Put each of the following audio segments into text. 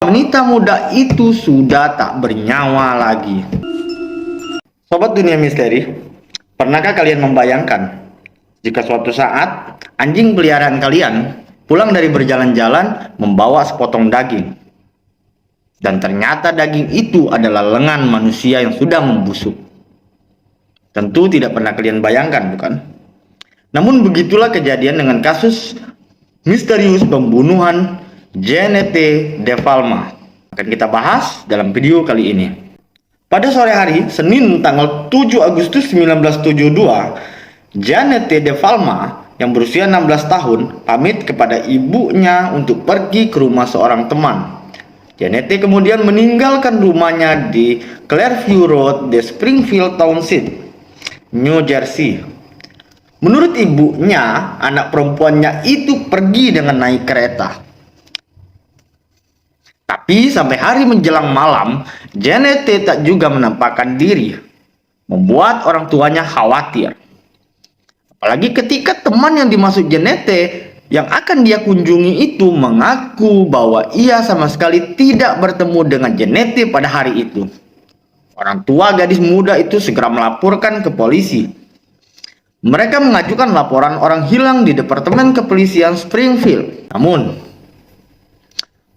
Wanita muda itu sudah tak bernyawa lagi. Sobat Dunia Misteri, pernahkah kalian membayangkan jika suatu saat anjing peliharaan kalian pulang dari berjalan-jalan membawa sepotong daging, dan ternyata daging itu adalah lengan manusia yang sudah membusuk? Tentu tidak pernah kalian bayangkan, bukan? Namun begitulah kejadian dengan kasus misterius pembunuhan Jeanette de Palma. Akan kita bahas dalam video kali ini. Pada sore hari Senin tanggal 7 Agustus 1972, Jeanette de Palma yang berusia 16 tahun pamit kepada ibunya untuk pergi ke rumah seorang teman. Jeanette kemudian meninggalkan rumahnya di Clearview Road di Springfield Township, New Jersey. Menurut ibunya, anak perempuannya itu pergi dengan naik kereta. Tapi sampai hari menjelang malam, Jeanette tak juga menampakkan diri, membuat orang tuanya khawatir. Apalagi ketika teman yang dimaksud Jeanette yang akan dia kunjungi itu mengaku bahwa ia sama sekali tidak bertemu dengan Jeanette pada hari itu. Orang tua gadis muda itu segera melaporkan ke polisi. Mereka mengajukan laporan orang hilang di Departemen Kepolisian Springfield. Namun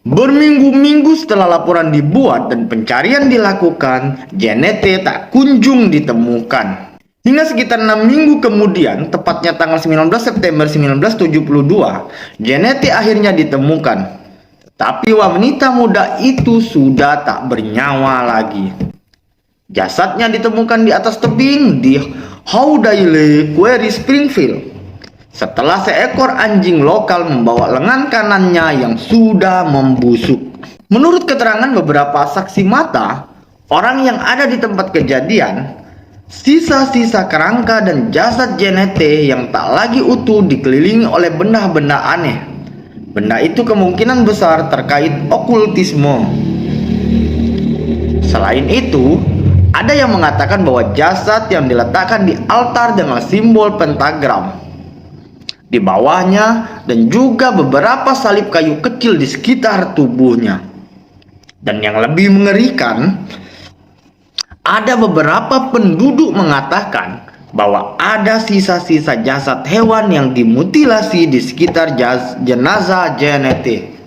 berminggu-minggu setelah laporan dibuat dan pencarian dilakukan, Jeanette tak kunjung ditemukan. Hingga sekitar 6 minggu kemudian, tepatnya tanggal 19 September 1972, Jeanette akhirnya ditemukan. Tetapi wanita muda itu sudah tak bernyawa lagi. Jasadnya ditemukan di atas tebing di Howdale Quarry, Springfield, setelah seekor anjing lokal membawa lengan kanannya yang sudah membusuk. Menurut keterangan beberapa saksi mata, orang yang ada di tempat kejadian, sisa-sisa kerangka dan jasad Jeanette yang tak lagi utuh dikelilingi oleh benda-benda aneh. Benda itu kemungkinan besar terkait okultisme. Selain itu, ada yang mengatakan bahwa jasad yang diletakkan di altar dengan simbol pentagram di bawahnya, dan juga beberapa salib kayu kecil di sekitar tubuhnya. Dan yang lebih mengerikan, ada beberapa penduduk mengatakan bahwa ada sisa-sisa jasad hewan yang dimutilasi di sekitar jenazah Jeanette.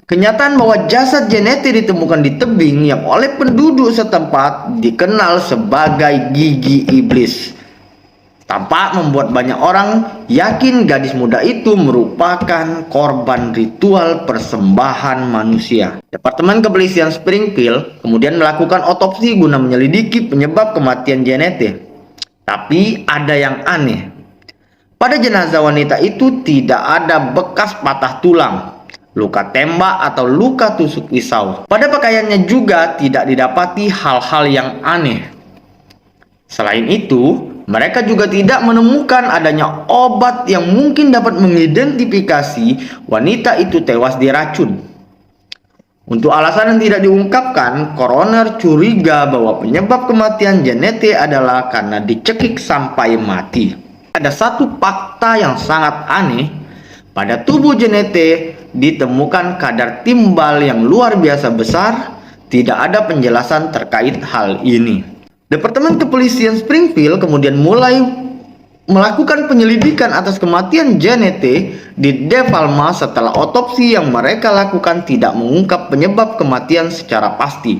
Kenyataan bahwa jasad Jeanette ditemukan di tebing yang oleh penduduk setempat dikenal sebagai gigi iblis tampak membuat banyak orang yakin gadis muda itu merupakan korban ritual persembahan manusia. Departemen Kepolisian Springfield kemudian melakukan otopsi guna menyelidiki penyebab kematian Jeanette. Tapi ada yang aneh. Pada jenazah wanita itu tidak ada bekas patah tulang, luka tembak atau luka tusuk pisau. Pada pakaiannya juga tidak didapati hal-hal yang aneh. Selain itu, mereka juga tidak menemukan adanya obat yang mungkin dapat mengidentifikasi wanita itu tewas diracun. Untuk alasan yang tidak diungkapkan, koroner curiga bahwa penyebab kematian Jeanette adalah karena dicekik sampai mati. Ada satu fakta yang sangat aneh. Pada tubuh Jeanette ditemukan kadar timbal yang luar biasa besar. Tidak ada penjelasan terkait hal ini. Departemen Kepolisian Springfield kemudian mulai melakukan penyelidikan atas kematian Jeanette di De Palma setelah otopsi yang mereka lakukan tidak mengungkap penyebab kematian secara pasti.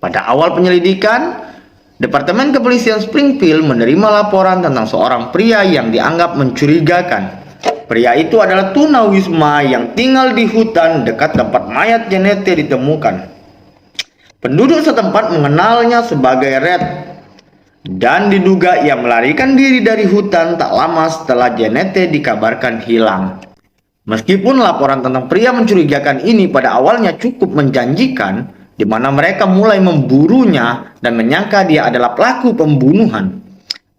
Pada awal penyelidikan, Departemen Kepolisian Springfield menerima laporan tentang seorang pria yang dianggap mencurigakan. Pria itu adalah tunawisma yang tinggal di hutan dekat tempat mayat Jeanette ditemukan. Penduduk setempat mengenalnya sebagai Red, dan diduga ia melarikan diri dari hutan tak lama setelah Jeanette dikabarkan hilang. Meskipun laporan tentang pria mencurigakan ini pada awalnya cukup menjanjikan, di mana mereka mulai memburunya dan menyangka dia adalah pelaku pembunuhan.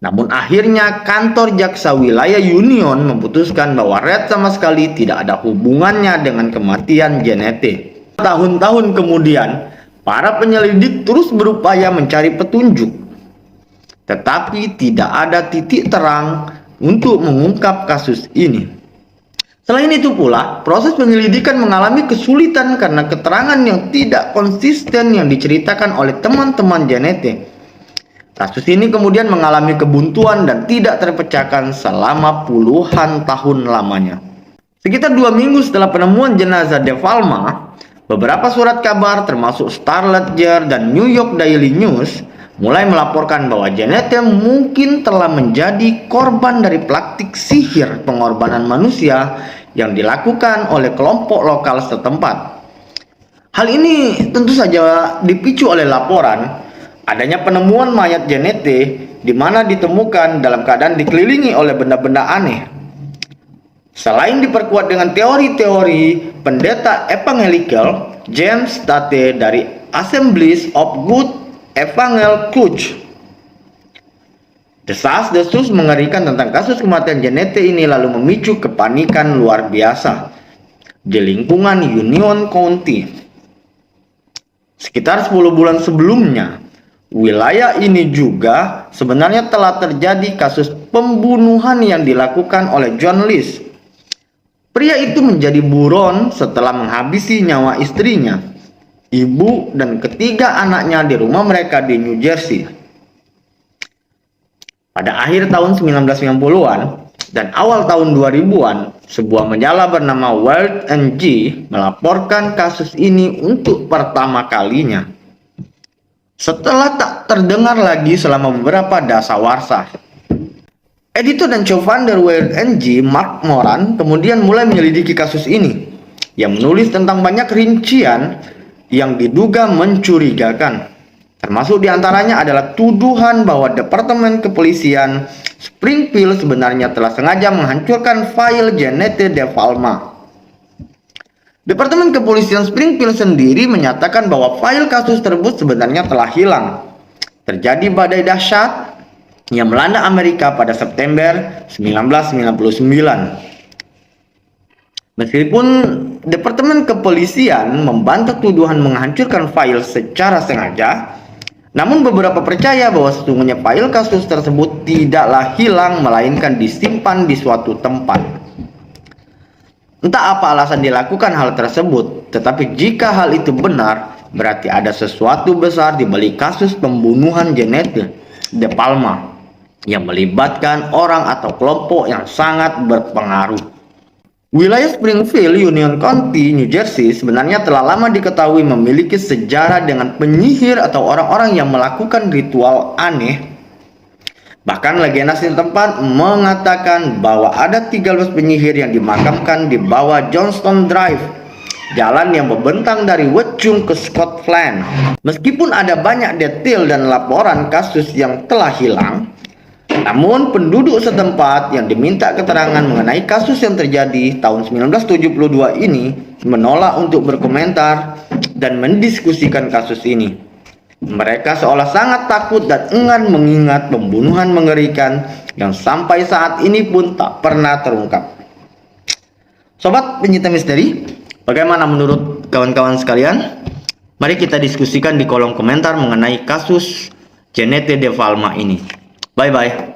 Namun akhirnya kantor jaksa wilayah Union memutuskan bahwa Red sama sekali tidak ada hubungannya dengan kematian Jeanette. Tahun-tahun kemudian, para penyelidik terus berupaya mencari petunjuk, tetapi tidak ada titik terang untuk mengungkap kasus ini. Selain itu pula, proses penyelidikan mengalami kesulitan karena keterangan yang tidak konsisten yang diceritakan oleh teman-teman Janete. Kasus ini kemudian mengalami kebuntuan dan tidak terpecahkan selama puluhan tahun lamanya. Sekitar 2 minggu setelah penemuan jenazah DePalma, beberapa surat kabar termasuk Star Ledger dan New York Daily News mulai melaporkan bahwa Janete mungkin telah menjadi korban dari praktik sihir pengorbanan manusia yang dilakukan oleh kelompok lokal setempat. Hal ini tentu saja dipicu oleh laporan adanya penemuan mayat Janete di mana ditemukan dalam keadaan dikelilingi oleh benda-benda aneh. Selain diperkuat dengan teori-teori pendeta evangelical James Tate dari Assemblies of Good Evangel Church. Desas-desus mengerikan tentang kasus kematian Janete ini lalu memicu kepanikan luar biasa di lingkungan Union County. Sekitar 10 bulan sebelumnya, wilayah ini juga sebenarnya telah terjadi kasus pembunuhan yang dilakukan oleh John List. Pria itu menjadi buron setelah menghabisi nyawa istrinya, ibu, dan ketiga anaknya di rumah mereka di New Jersey. Pada akhir tahun 1990-an dan awal tahun 2000-an, sebuah majalah bernama Wired and G melaporkan kasus ini untuk pertama kalinya. Setelah tak terdengar lagi selama beberapa dasawarsa. Editor dan co-founder Wired and G, Mark Moran, kemudian mulai menyelidiki kasus ini. Yang menulis tentang banyak rincian yang diduga mencurigakan. Termasuk diantaranya adalah tuduhan bahwa Departemen Kepolisian Springfield sebenarnya telah sengaja menghancurkan file Janete DePalma. Departemen Kepolisian Springfield sendiri menyatakan bahwa file kasus tersebut sebenarnya telah hilang. Terjadi badai dahsyat yang melanda Amerika pada September 1999. Meskipun Departemen Kepolisian membantah tuduhan menghancurkan file secara sengaja, namun beberapa percaya bahwa sesungguhnya file kasus tersebut tidaklah hilang melainkan disimpan di suatu tempat. Entah apa alasan dilakukan hal tersebut, tetapi jika hal itu benar, berarti ada sesuatu besar di balik kasus pembunuhan Janete DePalma yang melibatkan orang atau kelompok yang sangat berpengaruh. Wilayah Springfield, Union County, New Jersey sebenarnya telah lama diketahui memiliki sejarah dengan penyihir atau orang-orang yang melakukan ritual aneh. Bahkan legenda setempat mengatakan bahwa ada 13 penyihir yang dimakamkan di bawah Johnston Drive, jalan yang membentang dari Watchung ke Scotland. Meskipun ada banyak detail dan laporan kasus yang telah hilang, namun penduduk setempat yang diminta keterangan mengenai kasus yang terjadi tahun 1972 ini menolak untuk berkomentar dan mendiskusikan kasus ini. Mereka seolah sangat takut dan enggan mengingat pembunuhan mengerikan yang sampai saat ini pun tak pernah terungkap. Sobat pencinta misteri, bagaimana menurut kawan-kawan sekalian? Mari kita diskusikan di kolom komentar mengenai kasus Janete DePalma ini. Bye-bye.